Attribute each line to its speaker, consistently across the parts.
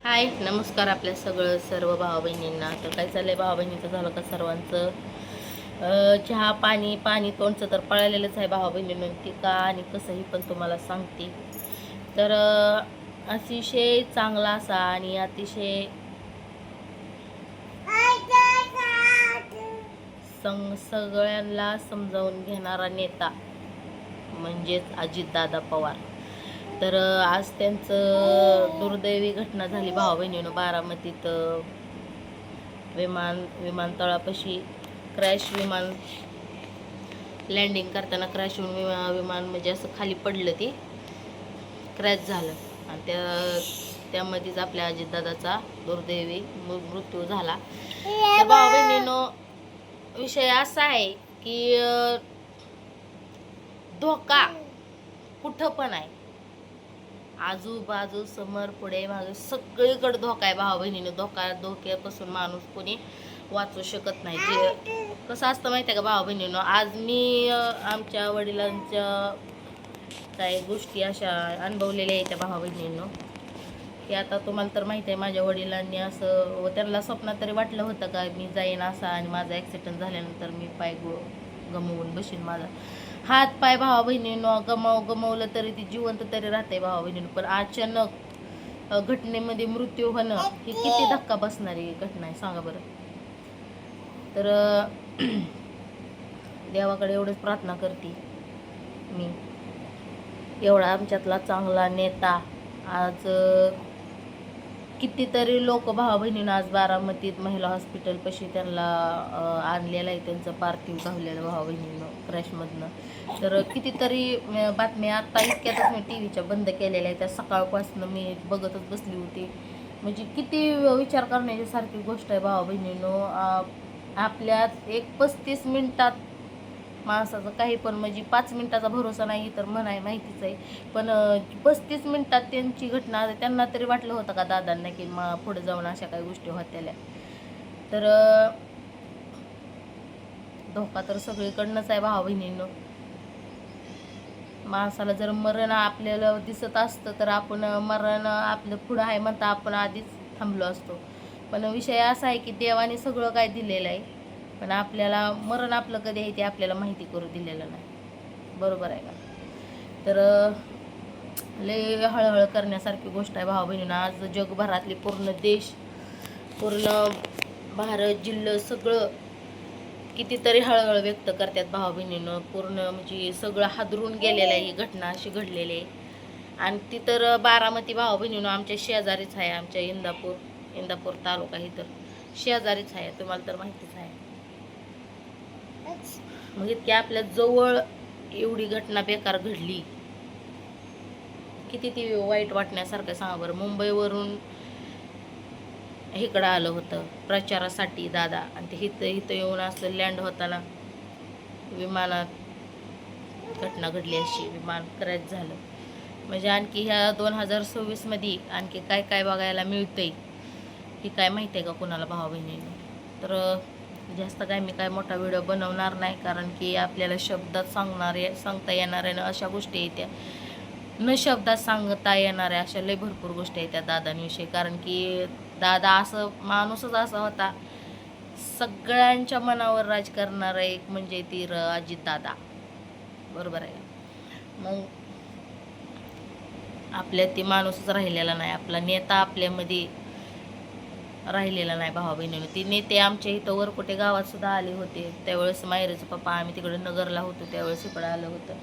Speaker 1: हाय नमस्कार आपल्या सर्व भाऊ बहिणींना. तर काय चाललंय, भाऊ बहिणीचं झालं का सर्वांचं चहा पाणी पाणी तोंडचं तर पळालेलंच आहे भाऊ बहिणींना. ती का आणि कसंही पण तुम्हाला सांगते. तर अतिशय चांगला असा आणि अतिशय सगळ्यांना समजावून घेणारा नेता म्हणजेच अजितदादा पवार. तर आज त्यांचं दुर्दैवी घटना झाली भाऊ बहिणीनं. बारामतीत विमानतळापाशी विमान लँडिंग करताना क्रॅश होऊन विमान म्हणजे असं खाली पडलं, ते क्रॅश झालं आणि त्यामध्येच आपल्या अजितदादाचा दुर्दैवी मृत्यू झाला. तर भाऊ बहिणीनं विषय असा आहे की धोका कुठं पण आहे, आजूबाजू समोर पुढे मागे सगळीकडे धोका आहे भाऊ बहिणीनं. धोक्यापासून माणूस कोणी वाचू शकत नाही. जे कसं असतं माहिती आहे का भाऊ बहिणीनं, आज मी आमच्या वडिलांच्या काही गोष्टी अशा अनुभवलेल्या आहेत त्या भाऊ बहिणीनं, की आता तुम्हाला तर माहिती आहे माझ्या वडिलांनी असं त्यांना स्वप्नात तरी वाटलं होतं का मी जाईन असा आणि माझा ॲक्सिडेंट झाल्यानंतर मी पाय गमवून बसीन. माझा हात पाय भावा बहिणीनं गमवलं तरी ती जिवंत तरी राहते भावा बहिणीनं. पण अचानक घटनेमध्ये मृत्यू होणं ही किती धक्का बसणारी घटना आहे सांगा बरं. तर देवाकडे एवढंच प्रार्थना करते मी, एवढा आमच्यातला चांगला नेता आज कितीतरी लोक भावा बहिणीनं आज बारामतीत महिला हॉस्पिटलपाशी त्यांना आणलेलं आहे, त्यांचं पार्थिव गावलेलं भावा बहिणीनं क्रॅशमधनं. तर कितीतरी बातम्या आत्ता इतक्यातच मी टी व्हीच्या बंद केलेल्या आहे, त्या सकाळपासून मी बघतच बसली होती. म्हणजे किती विचार करण्याची सारखी गोष्ट आहे भावा बहिणीनं. आपल्यात एक 35 मिनिटात माणसाचं काही पण म्हणजे 5 मिनिटाचा भरोसा नाही तर म्हणाय माहितीच आहे. पण 35 मिनिटात त्यांची घटना, त्यांना तरी वाटलं होतं का दादांना की पुढे जाऊन अशा काही गोष्टी होत्याल्या. तर धोका तर सगळीकडनंच आहे भावा बहिणींनो. माणसाला जर मरण आपल्याला दिसत असतं तर आपण मरण आपलं पुढं आहे म्हणता आपण आधीच थांबलो असतो. पण विषय असा आहे की देवाने सगळं काय दिलेलं आहे, पण आपल्याला मरण आपलं कधी आहे ते आपल्याला माहिती करू दिलेलं नाही. बरोबर आहे का? तर लय हळहळ करण्यासारखी गोष्ट आहे भावा बहिणीनं. आज जगभरातली पूर्ण देश, पूर्ण भारत जिल्हा सगळं कितीतरी हळहळ व्यक्त करतात भावा बहिणीनं. पूर्ण म्हणजे सगळं हादरून गेलेलं आहे, ही घटना अशी घडलेली आहे. आणि ती तर बारामती भावा बहिणीनं आमच्या शेजारीच आहे, आमच्या इंदापूर तालुका ही तर शेजारीच आहे, तुम्हाला तर माहितीच आहे. मग इतकी आपल्या जवळ एवढी घटना बेकार घडली, किती ती वाईट वाटण्यासारखं सांगा बरं. मुंबईवरून इकडं आलं होतं प्रचारासाठी दादा, आणि ते इथं येऊन असं लँड होताना विमानात घटना घडली, अशी विमान क्रॅश झालं. म्हणजे आणखी ह्या 2026 मध्ये आणखी काय काय बघायला मिळतंय ही काय माहिती आहे का कुणाला भावा बहिणींनी. तर जास्त काय मी काय मोठा व्हिडिओ बनवणार नाही, कारण की आपल्याला शब्दात सांगता येणाऱ्या ना अशा गोष्टी येत्या, न शब्दात सांगता येणाऱ्या अशा लय भरपूर गोष्टी आहेत त्या दादांविषयी. कारण की दादा असं माणूसच असा होता, सगळ्यांच्या मनावर राज करणारा एक म्हणजे ती अजितदादा. बरोबर आहे. मग आपल्यात ती माणूसच राहिलेला नाही, आपला नेता आपल्यामध्ये राहिलेला नाही भावा बहिणीनं. ती नेते आमच्या इथं वरकोटे गावात सुद्धा आले होते. त्यावेळेस मायरेचं पप्पा आम्ही तिकडे नगरला होतो त्यावेळेस इकडं आलं होतं.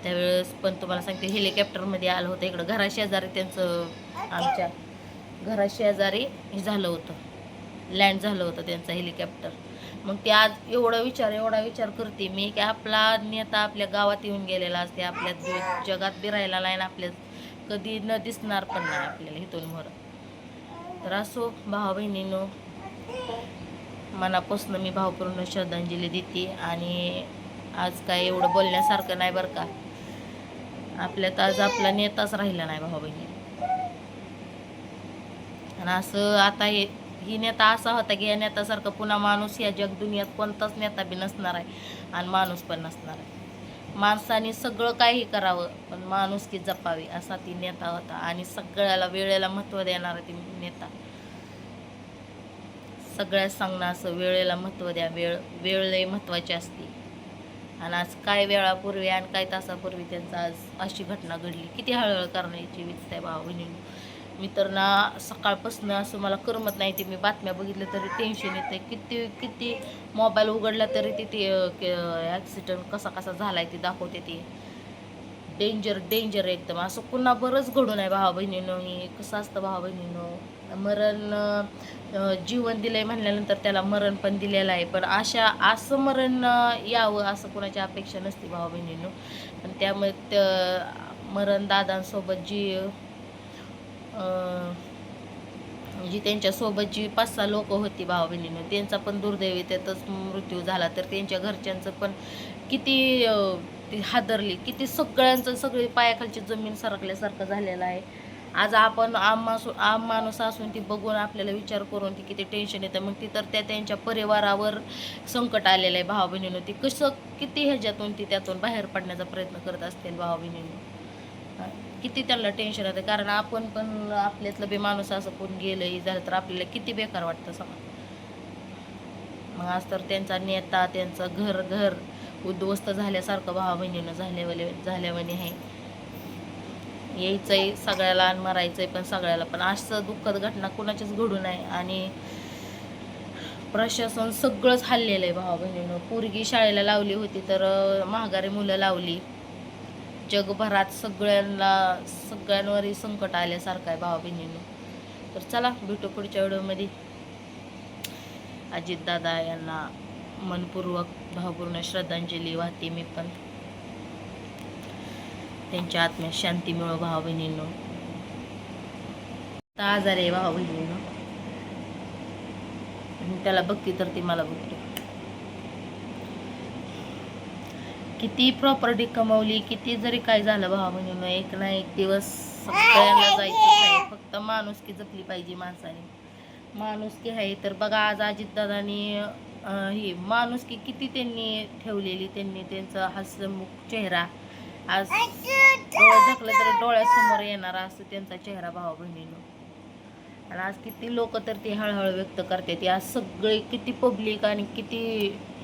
Speaker 1: त्यावेळेस पण तुम्हाला सांगते हेलिकॉप्टरमध्ये आलं होतं इकडं घराशेजारी, त्यांचं आमच्या घराशेजारी हे झालं होतं, लँड झालं होतं त्यांचं हेलिकॉप्टर. मग ते आज एवढा विचार करते मी की आपला नेता आपल्या गावात येऊन गेलेला असते, आपल्या जगात बी राहिला नाही ना, आपल्या कधी न दिसणार पण नाही आपल्याला इथून मोर. तर असो भावा बहिणींनो, मनापासून मी भावपूर्ण श्रद्धांजली देते. आणि आज काय एवढं बोलण्यासारखं नाही बरं का, आपल्यात आज आपला नेताच राहिला नाही भावा बहिणी. आणि असं आता ही नेता असा होता की या नेत्यासारखं पुन्हा माणूस या जग दुनियात कोणताच नेता बी नसणार आहे आणि माणूस पण नसणार आहे. माणसाने सगळं काही करावं पण माणुसकी जपावी असा ती नेता होता आणि सगळ्याला वेळेला महत्त्व देणारा ती नेता. सगळ्यात सांगणं असं वेळेला महत्त्व द्या, वेळ लय महत्त्वाची असते. आणि आज काय वेळापूर्वी आणि काय तासापूर्वी त्यांचा आज अशी घटना घडली. किती हळहळ करण्याची विचार आहे भावा बहिणींनो. मी तर ना सकाळपासून असं मला करमत नाही. ते मी बातम्या बघितलं तरी टेन्शन येते. किती किती मोबाईल उघडला तरी तिथे ॲक्सिडेंट कसा कसा झालाय ते दाखवते. ते डेंजर डेंजर एकदम. असं पुन्हा बरंच घडून आहे भावा बहिणीनं. हे कसं असतं भावा बहिणीनं, मरण जीवन दिलंय म्हणल्यानंतर त्याला मरण पण दिलेलं आहे. पण असं मरण यावं असं कोणाची अपेक्षा नसते भावा बहिणीनं. पण त्यामुळे मरण दादांसोबत जी त्यांच्यासोबत जी 5-6 लोक होती भावा बहिणीनं, त्यांचा पण दुर्दैवी त्यातच मृत्यू झाला. तर त्यांच्या घरच्यांचं पण किती ती हादरली, किती सगळ्यांचं सगळी पायाखालची जमीन सरकल्यासारखं झालेलं आहे. आज आपण आम माणूस असून ती बघून आपल्याला विचार करून ती किती टेन्शन येतं. मग ती तर त्यांच्या परिवारावर संकट आलेलं आहे भावा बहिणीनं. ती कसं किती ह्याच्यातून त्यातून बाहेर पडण्याचा प्रयत्न करत असतील भावा बहिणीनं. किती त्यांना टेन्शन येतं. कारण आपण पण आपल्यातलं बी माणूस असं कोण गेलं झालं तर आपल्याला किती बेकार वाटतं समज. मग आज तर त्यांचा नेता त्यांचं घर उद्ध्वस्त झाल्यासारखं भावा बहिणीनं झाल्यावानी आहे. यायचंय सगळ्याला आणि मरायचंय पण सगळ्याला. पण असं दुःखद घटना कुणाचीच घडू नये. आणि प्रशासन सगळंच हल्लेलं आहे भावा बहिणीनं. पोरगी शाळेला लावली होती तर महागारी मुलं लावली. जगभरात सगळ्यांवरही संकट आल्यासारखं आहे भावा बहिणीनं. तर चला भेटू पुढच्या व्हिडिओमध्ये. अजितदादा यांना मनपूर्वक भावपूर्ण श्रद्धांजली वाहते मी पण. त्यांच्या आत्म्यात शांती मिळो भावा बहिणींनो. आजार आहे भावा बहिणींनो. त्याला बघते तर ती मला बघते. किती प्रॉपर्टी कमवली, किती जरी काय झालं भावा बहिणींनो, एक ना एक दिवस सगळ्यांना जायचं आहे. फक्त माणुसकी जपली पाहिजे माणसाने. माणुसकी आहे तर बघा आज अजितदादांनी ही माणुसकी किती त्यांनी ठेवलेली. त्यांनी त्यांचा हसमुख चेहरा आज डोळे झाकले तरी डोळ्यासमोर येणारा असं त्यांचा चेहरा भावा बहिणीनो. आणि आज किती लोक तर ती हळहळ व्यक्त करते. ती आज सगळे किती पब्लिक आणि किती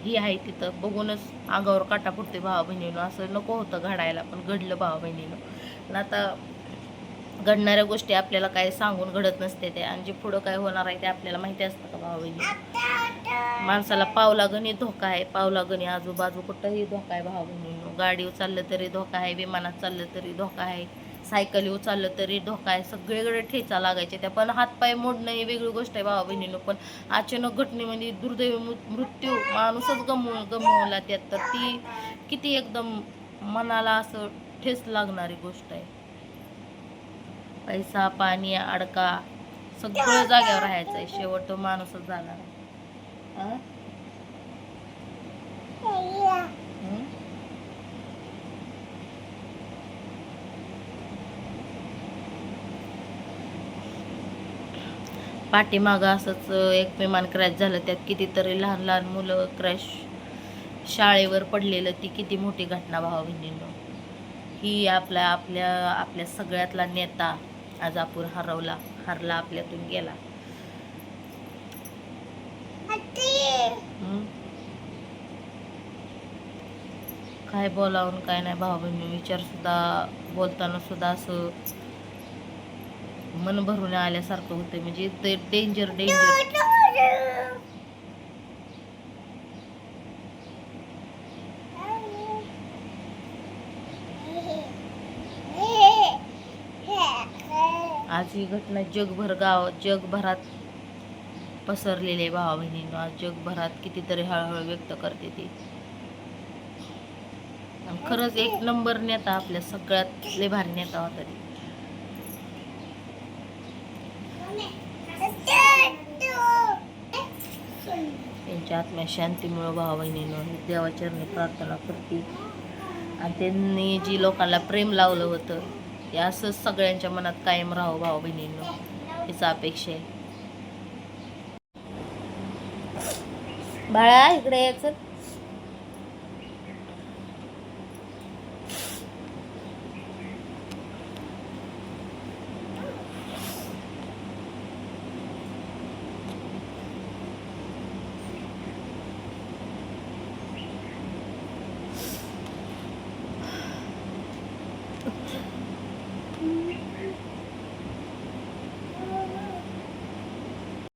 Speaker 1: ही आहे तिथं बघूनच अंगावर काटा फुटते भावा बहिणीनो. असं नको होतं घडायला पण घडलं भावा बहिणीनो. पण आता घडणाऱ्या गोष्टी आपल्याला काय सांगून घडत नसते ते. आणि जे पुढं काय होणार आहे ते आपल्याला माहिती असतं का भावा बहिणी. माणसाला पावलागणी धोका आहे. पावलागणी आजूबाजू कुठंही धोका आहे भावा बहिणीनो. गाडीवर चाललं तरी धोका आहे, विमानात चाललं तरी धोका आहे, सायकलीवर चाललं तरी धोका आहे. सगळीकडे ठेचा लागायचे त्या. पण हातपाय मोडणं ही वेगळी गोष्ट आहे भावा बहिणीनो. पण अचानक घटनेमध्ये दुर्दैवी मृत्यू माणूसच गमवला त्यात, तर ती किती एकदम मनाला असं ठेच लागणारी गोष्ट आहे. पैसा पाणी अडका सगळं जाग्यावर राहायचं आहे. शेवट तो माणूसच जाणार आहे. पाठीमागं असंच एक विमान क्रॅश झालं. त्यात कितीतरी लहान लहान मुलं क्रॅश शाळेवर पडलेलं. ती किती मोठी घटना भावा बहिणींनो. ही आपल्या सगळ्यातला नेता आज आपण हरला आपल्यातून गेला. काय बोलावून काय नाही भावा बहिणी. विचार सुद्धा बोलताना सुद्धा असं मन भरून आल्यासारखं होतं. म्हणजे ते डेंजर आज ही घटना जगभरात पसरलेली आहे भावा बहिणींनो. आज जगभरात कितीतरी हळहळ व्यक्त करते ती. खरंच एक नंबर नेता, आपल्या सगळ्यात लय भारी नेता होता ती. त्यांच्या आत्म्यात शांती मिळो भावा बहिणींनो. देवाचरणी प्रार्थना करते. आणि त्यांनी जी लोकांना प्रेम लावलं होतं ते असंच सगळ्यांच्या मनात कायम राहावं भावा बहिणींनो, हीच अपेक्षा आहे. बाळा इकडे यायचं.